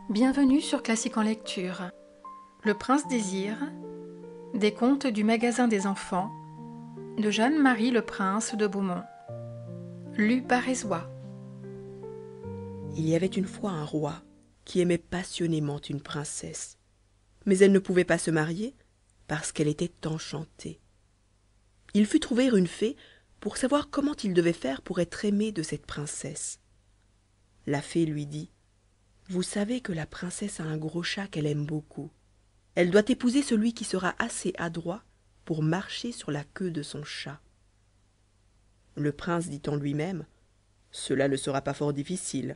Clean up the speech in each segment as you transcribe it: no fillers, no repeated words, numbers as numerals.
Bienvenue sur Classique en lecture. Le Prince Désir, des contes du magasin des enfants, de Jeanne-Marie Le Prince de Beaumont. Lu par Ezoie. Il y avait une fois un roi qui aimait passionnément une princesse, mais elle ne pouvait pas se marier parce qu'elle était enchantée. Il fut trouver une fée pour savoir comment il devait faire pour être aimé de cette princesse. La fée lui dit: vous savez que la princesse a un gros chat qu'elle aime beaucoup. Elle doit épouser celui qui sera assez adroit pour marcher sur la queue de son chat. Le prince dit en lui-même: cela ne sera pas fort difficile.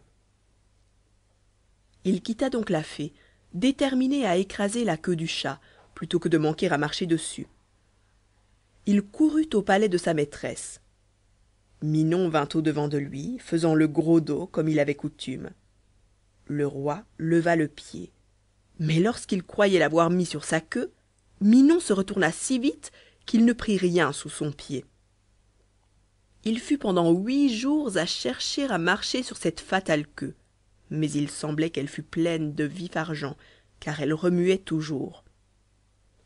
Il quitta donc la fée, déterminé à écraser la queue du chat plutôt que de manquer à marcher dessus. Il courut au palais de sa maîtresse. Minon vint au-devant de lui, faisant le gros dos comme il avait coutume. Le roi leva le pied, mais lorsqu'il croyait l'avoir mis sur sa queue, Minon se retourna si vite qu'il ne prit rien sous son pied. Il fut pendant 8 jours à chercher à marcher sur cette fatale queue, mais il semblait qu'elle fût pleine de vif argent, car elle remuait toujours.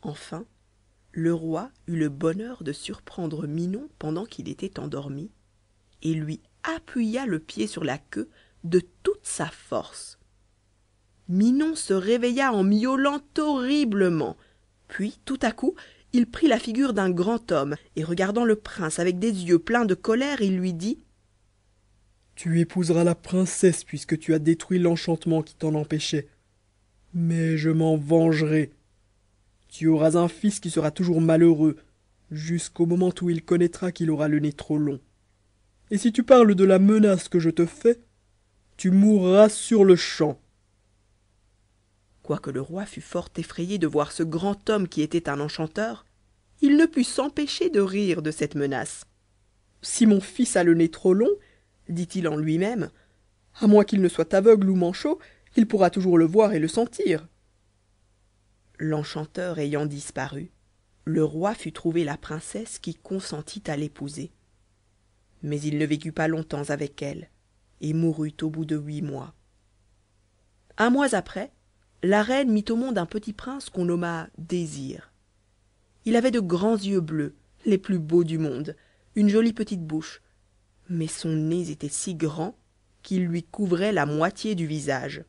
Enfin, le roi eut le bonheur de surprendre Minon pendant qu'il était endormi, et lui appuya le pied sur la queue de toute sa force. Minon se réveilla en miaulant horriblement, puis tout à coup il prit la figure d'un grand homme, et regardant le prince avec des yeux pleins de colère, il lui dit: tu épouseras la princesse puisque tu as détruit l'enchantement qui t'en empêchait. Mais je m'en vengerai. Tu auras un fils qui sera toujours malheureux, jusqu'au moment où il connaîtra qu'il aura le nez trop long. Et si tu parles de la menace que je te fais, tu mourras sur le champ. Quoique le roi fût fort effrayé de voir ce grand homme qui était un enchanteur, il ne put s'empêcher de rire de cette menace. Si mon fils a le nez trop long, dit-il en lui-même, à moins qu'il ne soit aveugle ou manchot, il pourra toujours le voir et le sentir. L'enchanteur ayant disparu, le roi fut trouver la princesse qui consentit à l'épouser. Mais il ne vécut pas longtemps avec elle, et mourut au bout de 8 mois. 1 mois après, la reine mit au monde un petit prince qu'on nomma Désir. Il avait de grands yeux bleus, les plus beaux du monde, une jolie petite bouche, mais son nez était si grand qu'il lui couvrait la moitié du visage.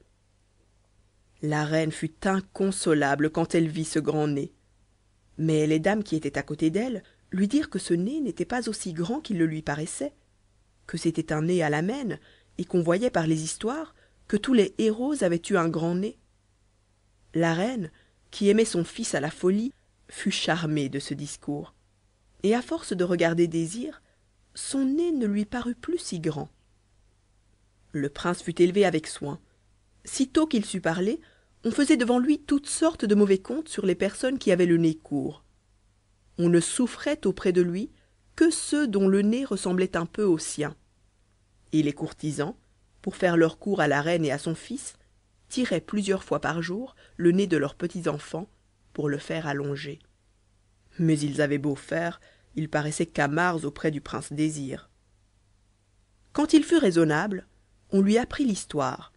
La reine fut inconsolable quand elle vit ce grand nez, mais les dames qui étaient à côté d'elle lui dirent que ce nez n'était pas aussi grand qu'il le lui paraissait, que c'était un nez à la maine, et qu'on voyait par les histoires que tous les héros avaient eu un grand nez. La reine, qui aimait son fils à la folie, fut charmée de ce discours, et à force de regarder Désir, son nez ne lui parut plus si grand. Le prince fut élevé avec soin. Sitôt qu'il sut parler, on faisait devant lui toutes sortes de mauvais contes sur les personnes qui avaient le nez court. On ne souffrait auprès de lui que ceux dont le nez ressemblait un peu au sien. Et les courtisans, pour faire leur cour à la reine et à son fils, tiraient plusieurs fois par jour le nez de leurs petits enfants pour le faire allonger. Mais ils avaient beau faire, ils paraissaient camards auprès du prince Désir. Quand il fut raisonnable, on lui apprit l'histoire,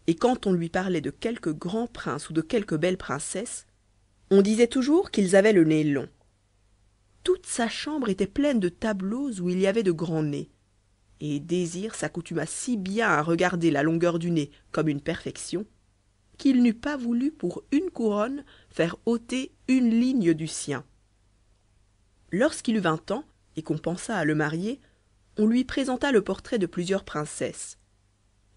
et quand on lui parlait de quelque grand prince ou de quelque belle princesse, on disait toujours qu'ils avaient le nez long. Toute sa chambre était pleine de tableaux où il y avait de grands nez, et Désir s'accoutuma si bien à regarder la longueur du nez comme une perfection, qu'il n'eût pas voulu pour une couronne faire ôter une ligne du sien. Lorsqu'il eut 20 ans, et qu'on pensa à le marier, on lui présenta le portrait de plusieurs princesses.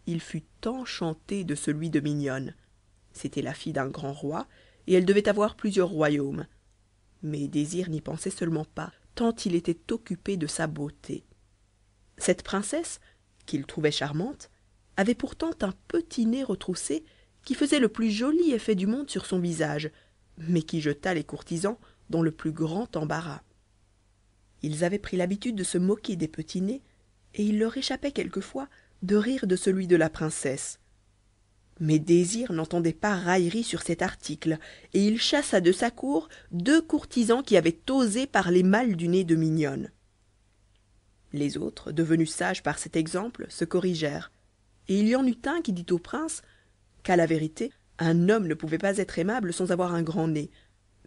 Il fut enchanté de celui de Mignonne. C'était la fille d'un grand roi, et elle devait avoir plusieurs royaumes. Mais Désir n'y pensait seulement pas, tant il était occupé de sa beauté. Cette princesse, qu'il trouvait charmante, avait pourtant un petit nez retroussé qui faisait le plus joli effet du monde sur son visage, mais qui jeta les courtisans dans le plus grand embarras. Ils avaient pris l'habitude de se moquer des petits nez, et il leur échappait quelquefois de rire de celui de la princesse. Mais Désir n'entendait pas raillerie sur cet article, et il chassa de sa cour 2 courtisans qui avaient osé parler mal du nez de Mignonne. Les autres, devenus sages par cet exemple, se corrigèrent, et il y en eut un qui dit au prince qu'à la vérité un homme ne pouvait pas être aimable sans avoir un grand nez,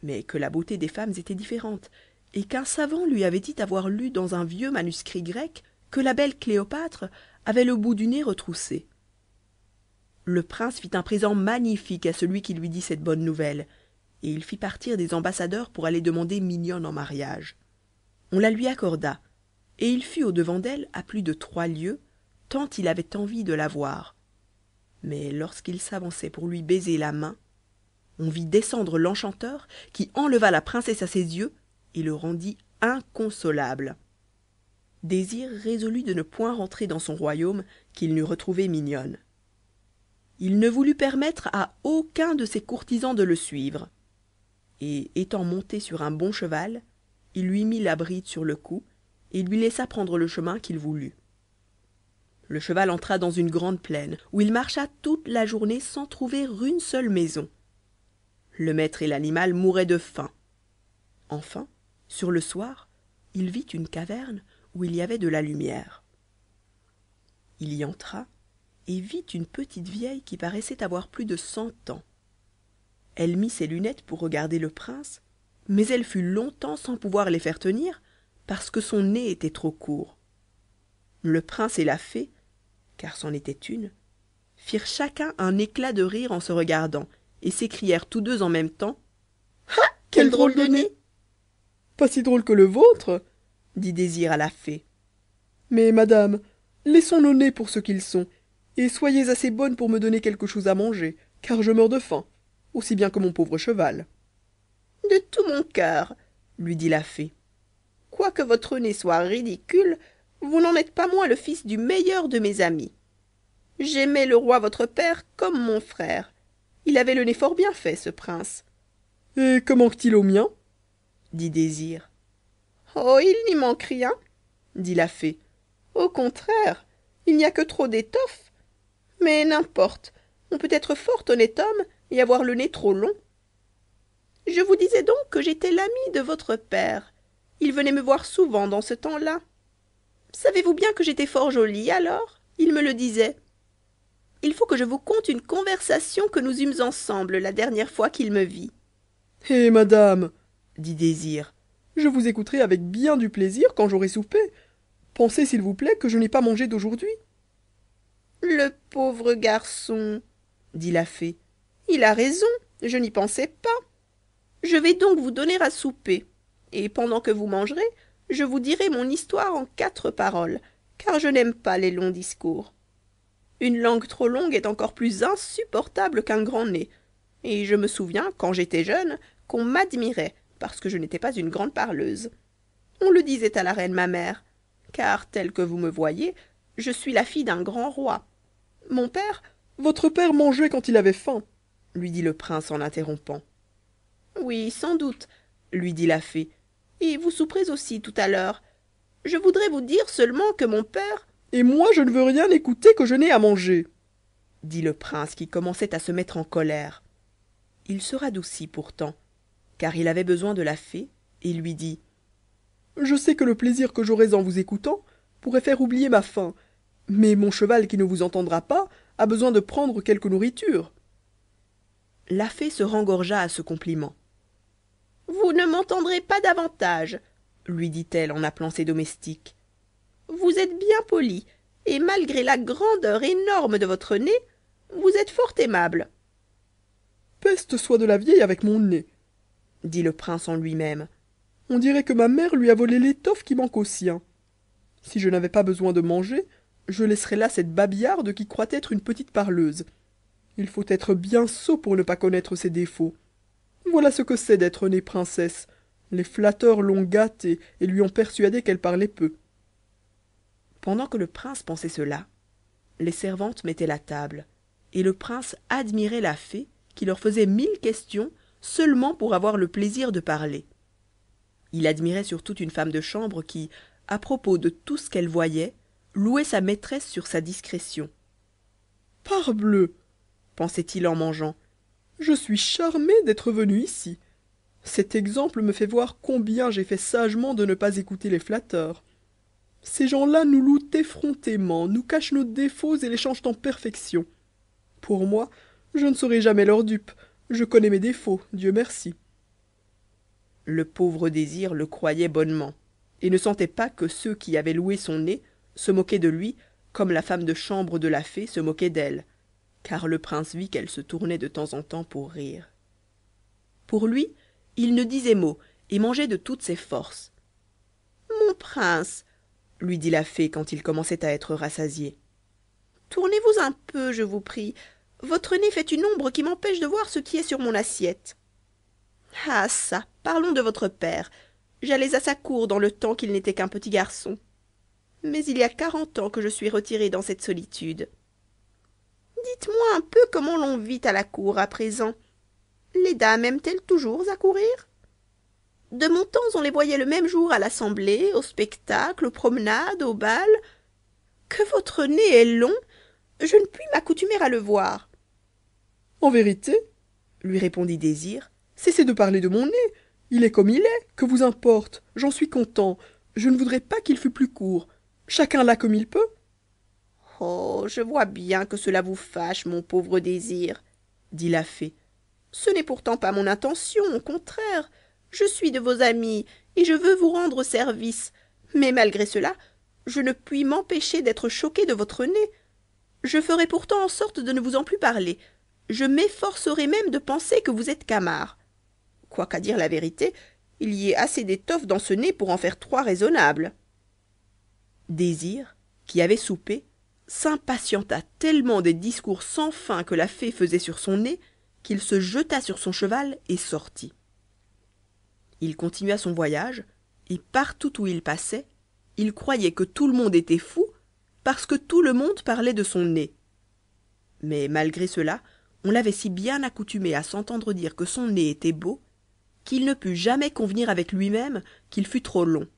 mais que la beauté des femmes était différente, et qu'un savant lui avait dit avoir lu dans un vieux manuscrit grec que la belle Cléopâtre avait le bout du nez retroussé. Le prince fit un présent magnifique à celui qui lui dit cette bonne nouvelle, et il fit partir des ambassadeurs pour aller demander Mignonne en mariage. On la lui accorda, et il fut au-devant d'elle à plus de 3 lieues, tant il avait envie de la voir. Mais lorsqu'il s'avançait pour lui baiser la main, on vit descendre l'enchanteur qui enleva la princesse à ses yeux et le rendit inconsolable. Désir résolut de ne point rentrer dans son royaume qu'il n'eût retrouvé Mignonne. Il ne voulut permettre à aucun de ses courtisans de le suivre, et étant monté sur un bon cheval, il lui mit la bride sur le cou et lui laissa prendre le chemin qu'il voulut. Le cheval entra dans une grande plaine, où il marcha toute la journée sans trouver une seule maison. Le maître et l'animal mouraient de faim. Enfin, sur le soir, il vit une caverne où il y avait de la lumière. Il y entra et vit une petite vieille qui paraissait avoir plus de 100 ans. Elle mit ses lunettes pour regarder le prince, mais elle fut longtemps sans pouvoir les faire tenir, parce que son nez était trop court. Le prince et la fée, car c'en était une, firent chacun un éclat de rire en se regardant, et s'écrièrent tous deux en même temps: « Ah, quel drôle de nez !»« Pas si drôle que le vôtre, dit Désir à la fée. « mais madame, laissons nos nez pour ce qu'ils sont, et soyez assez bonne pour me donner quelque chose à manger, car je meurs de faim, aussi bien que mon pauvre cheval. »« De tout mon cœur, lui dit la fée. Quoique votre nez soit ridicule, vous n'en êtes pas moins le fils du meilleur de mes amis. J'aimais le roi votre père comme mon frère. Il avait le nez fort bien fait, ce prince. »« Et que manque-t-il au mien ?» dit Désir. « Oh, il n'y manque rien, dit la fée. Au contraire, il n'y a que trop d'étoffe. Mais n'importe, on peut être fort honnête homme et avoir le nez trop long. Je vous disais donc que j'étais l'ami de votre père. Il venait me voir souvent dans ce temps-là. Savez-vous bien que j'étais fort jolie alors? Il me le disait. Il faut que je vous conte une conversation que nous eûmes ensemble la dernière fois qu'il me vit. »« Eh madame, dit Désir, je vous écouterai avec bien du plaisir quand j'aurai soupé. Pensez, s'il vous plaît, que je n'ai pas mangé d'aujourd'hui. »« Le pauvre garçon, dit la fée, il a raison, je n'y pensais pas. Je vais donc vous donner à souper, et pendant que vous mangerez, je vous dirai mon histoire en 4 paroles, car je n'aime pas les longs discours. Une langue trop longue est encore plus insupportable qu'un grand nez, et je me souviens, quand j'étais jeune, qu'on m'admirait, parce que je n'étais pas une grande parleuse. On le disait à la reine ma mère, car telle que vous me voyez, je suis la fille d'un grand roi. Mon père... »« Votre père mangeait quand il avait faim, » lui dit le prince en interrompant. « Oui, sans doute, lui dit la fée, et vous souperez aussi tout à l'heure. Je voudrais vous dire seulement que mon père... »« Et moi je ne veux rien écouter que je n'ai à manger, » dit le prince qui commençait à se mettre en colère. Il se radoucit pourtant, car il avait besoin de la fée, et lui dit: « Je sais que le plaisir que j'aurais en vous écoutant pourrait faire oublier ma faim, mais mon cheval qui ne vous entendra pas a besoin de prendre quelque nourriture. » La fée se rengorgea à ce compliment. « Vous ne m'entendrez pas davantage, lui dit-elle en appelant ses domestiques. Vous êtes bien poli, et malgré la grandeur énorme de votre nez, vous êtes fort aimable. »« Peste soit de la vieille avec mon nez, dit le prince en lui-même. On dirait que ma mère lui a volé l'étoffe qui manque au sien. Si je n'avais pas besoin de manger, je laisserais là cette babillarde qui croit être une petite parleuse. Il faut être bien sot pour ne pas connaître ses défauts. Voilà ce que c'est d'être née princesse. Les flatteurs l'ont gâtée et lui ont persuadé qu'elle parlait peu. » Pendant que le prince pensait cela, les servantes mettaient la table, et le prince admirait la fée qui leur faisait 1000 questions seulement pour avoir le plaisir de parler. Il admirait surtout une femme de chambre qui, à propos de tout ce qu'elle voyait, louait sa maîtresse sur sa discrétion. « Parbleu !» pensait-il en mangeant, « je suis charmé d'être venu ici. Cet exemple me fait voir combien j'ai fait sagement de ne pas écouter les flatteurs. Ces gens-là nous louent effrontément, nous cachent nos défauts et les changent en perfection. Pour moi, Je ne serai jamais leur dupe. Je connais mes défauts, Dieu merci. Le pauvre Désir le croyait bonnement, et ne sentait pas que ceux qui avaient loué son nez se moquaient de lui comme la femme de chambre de la fée se moquait d'elle, car le prince vit qu'elle se tournait de temps en temps pour rire. Pour lui, il ne disait mot et mangeait de toutes ses forces. « Mon prince, lui dit la fée quand il commençait à être rassasié, tournez-vous un peu, je vous prie. Votre nez fait une ombre qui m'empêche de voir ce qui est sur mon assiette. Ah ça, parlons de votre père. J'allais à sa cour dans le temps qu'il n'était qu'un petit garçon. Mais il y a 40 ans que je suis retirée dans cette solitude. Dites-moi un peu comment l'on vit à la cour à présent. Les dames aiment-elles toujours à courir? De mon temps, on les voyait le même jour à l'assemblée, au spectacle, aux promenades, au bal. Que votre nez est long, je ne puis m'accoutumer à le voir. En vérité, lui répondit Désir, cessez de parler de mon nez. Il est comme il est, que vous importe, j'en suis content. Je ne voudrais pas qu'il fût plus court. Chacun l'a comme il peut. Oh, je vois bien que cela vous fâche, mon pauvre Désir, dit la fée. Ce n'est pourtant pas mon intention, au contraire. Je suis de vos amis, et je veux vous rendre service. Mais malgré cela, je ne puis m'empêcher d'être choquée de votre nez. Je ferai pourtant en sorte de ne vous en plus parler. Je m'efforcerai même de penser que vous êtes camard. Quoiqu'à dire la vérité, il y ait assez d'étoffe dans ce nez pour en faire 3 raisonnables. Désir, qui avait soupé, s'impatienta tellement des discours sans fin que la fée faisait sur son nez qu'il se jeta sur son cheval et sortit. Il continua son voyage, et partout où il passait, il croyait que tout le monde était fou parce que tout le monde parlait de son nez. Mais malgré cela, on l'avait si bien accoutumé à s'entendre dire que son nez était beau qu'il ne put jamais convenir avec lui-même qu'il fût trop long.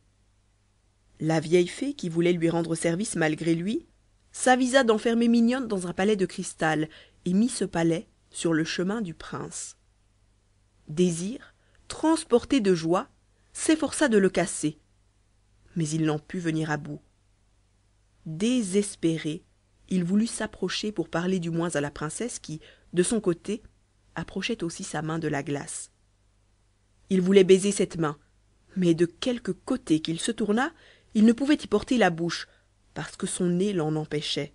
La vieille fée, qui voulait lui rendre service malgré lui, s'avisa d'enfermer Mignonne dans un palais de cristal et mit ce palais sur le chemin du prince. Désir, transporté de joie, s'efforça de le casser, mais il n'en put venir à bout. Désespéré, il voulut s'approcher pour parler du moins à la princesse qui, de son côté, approchait aussi sa main de la glace. Il voulait baiser cette main, mais de quelque côté qu'il se tournât, il ne pouvait y porter la bouche, parce que son nez l'en empêchait.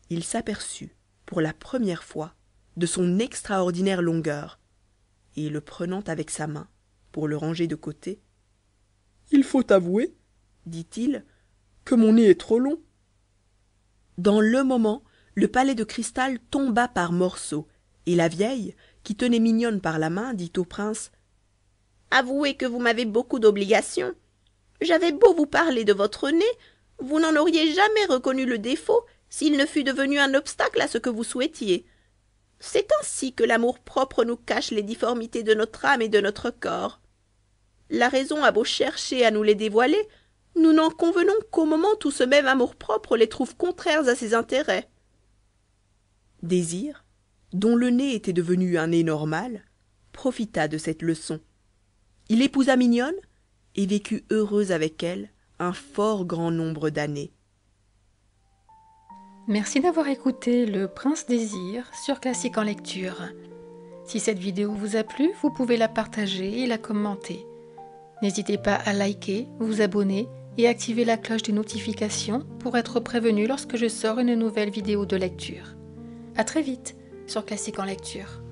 Il s'aperçut, pour la première fois, de son extraordinaire longueur, et le prenant avec sa main, pour le ranger de côté, « Il faut avouer, dit-il, que mon nez est trop long. » Dans le moment, le palais de cristal tomba par morceaux, et la vieille, qui tenait Mignonne par la main, dit au prince: « Avouez que vous m'avez beaucoup d'obligations. J'avais beau vous parler de votre nez, vous n'en auriez jamais reconnu le défaut s'il ne fût devenu un obstacle à ce que vous souhaitiez. C'est ainsi que l'amour-propre nous cache les difformités de notre âme et de notre corps. La raison a beau chercher à nous les dévoiler, nous n'en convenons qu'au moment où ce même amour-propre les trouve contraires à ses intérêts. » Désir, dont le nez était devenu un nez normal, profita de cette leçon. Il épousa Mignonne et vécut heureux avec elle un fort grand nombre d'années. Merci d'avoir écouté Le Prince Désir sur Classique en lecture. Si cette vidéo vous a plu, vous pouvez la partager et la commenter. N'hésitez pas à liker, vous abonner et activer la cloche de notification pour être prévenu lorsque je sors une nouvelle vidéo de lecture. À très vite sur Classique en lecture.